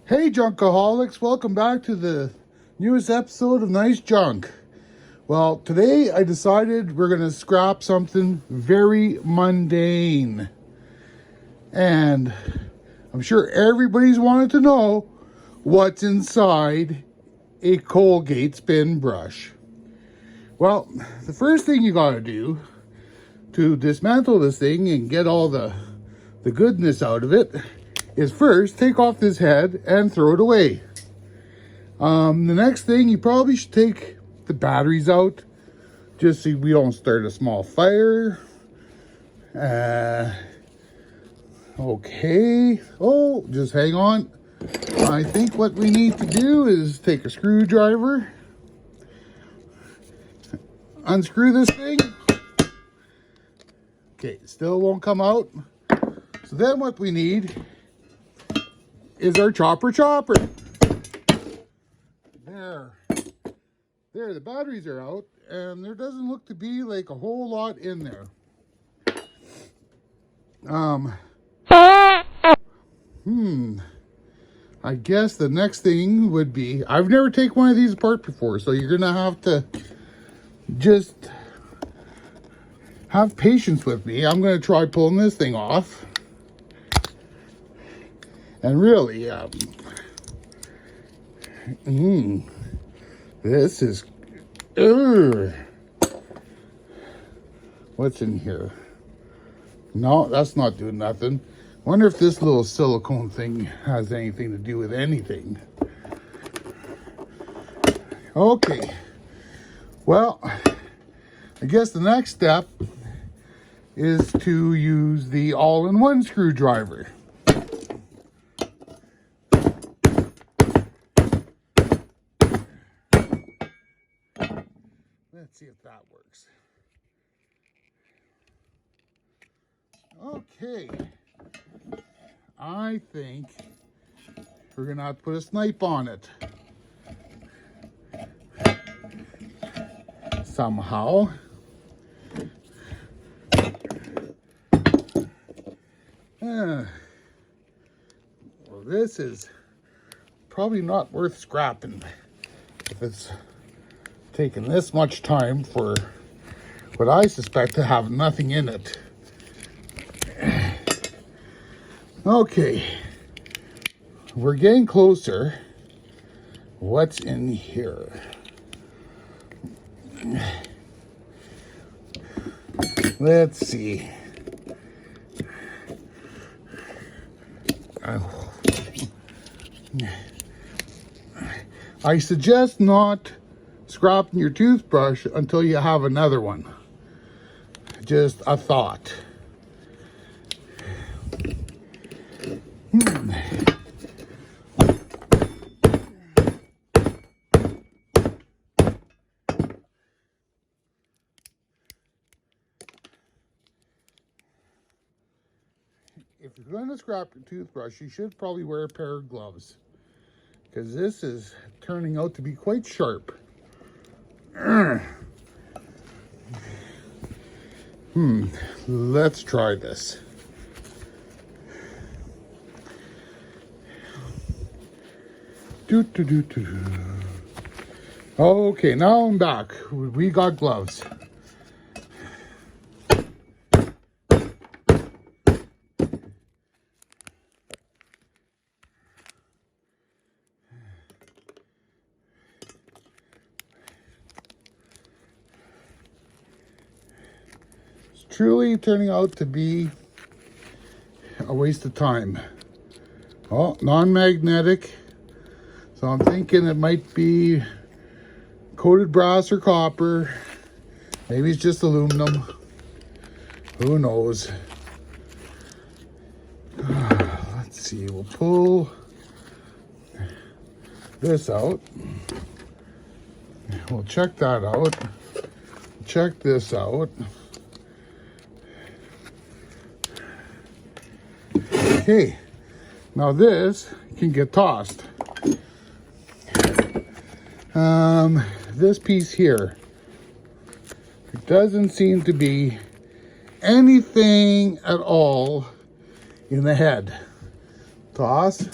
Hey Junkaholics, welcome back to the newest episode of Nice Junk. Well, today I decided we're going to scrap something very mundane. And I'm sure everybody's wanted to know what's inside a Colgate spin brush. Well, the first thing you got to do to dismantle this thing and get all the goodness out of it is first take off this head and throw it away. The next thing, you probably should take the batteries out just so we don't start a small fire. Okay. Oh, just hang on. I think what we need to do is take a screwdriver, unscrew this thing. Okay, still won't come out. So then what we need is our chopper. There, the batteries are out, and there doesn't look to be like a whole lot in there. I guess the next thing would be, I've never taken one of these apart before, so you're gonna have to just have patience with me. I'm gonna try pulling this thing off. And really, this is, what's in here? No, that's not doing nothing. Wonder if this little silicone thing has anything to do with anything. Okay, well, I guess the next step is to use the all-in-one screwdriver. Let's see if that works. Okay. I think we're going to have to put a snipe on it. Somehow. Well, this is probably not worth scrapping if it's taken this much time for what I suspect to have nothing in it. Okay, we're getting closer. What's in here? Let's see. I suggest not scrapping your toothbrush until you have another one. Just a thought. If you're going to scrap your toothbrush, you should probably wear a pair of gloves, because this is turning out to be quite sharp. Let's try this. Okay, now I'm back. We got gloves. Truly turning out to be a waste of time. Oh, non-magnetic. So I'm thinking it might be coated brass or copper. Maybe it's just aluminum. Who knows? Let's see, we'll pull this out. We'll check that out. Check this out. Okay, now this can get tossed. This piece here, it doesn't seem to be anything at all in the head. Toss.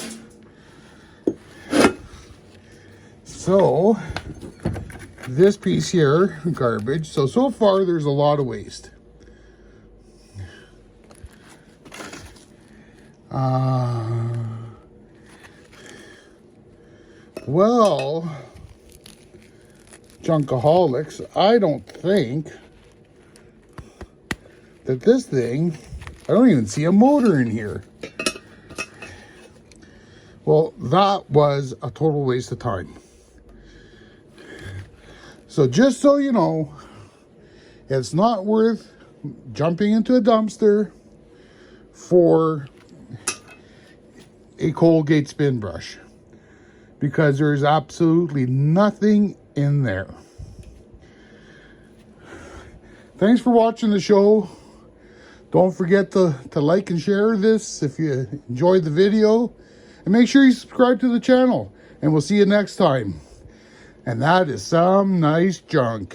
So this piece here, garbage. So far there's a lot of waste. Well, junkaholics, I don't think that this thing, I don't even see a motor in here. Well, that was a total waste of time. So just so you know, it's not worth jumping into a dumpster for a Colgate spin brush, because there's absolutely nothing in there. Thanks for watching the show. Don't forget to like and share this if you enjoyed the video. And make sure you subscribe to the channel. And we'll see you next time. And that is some nice junk.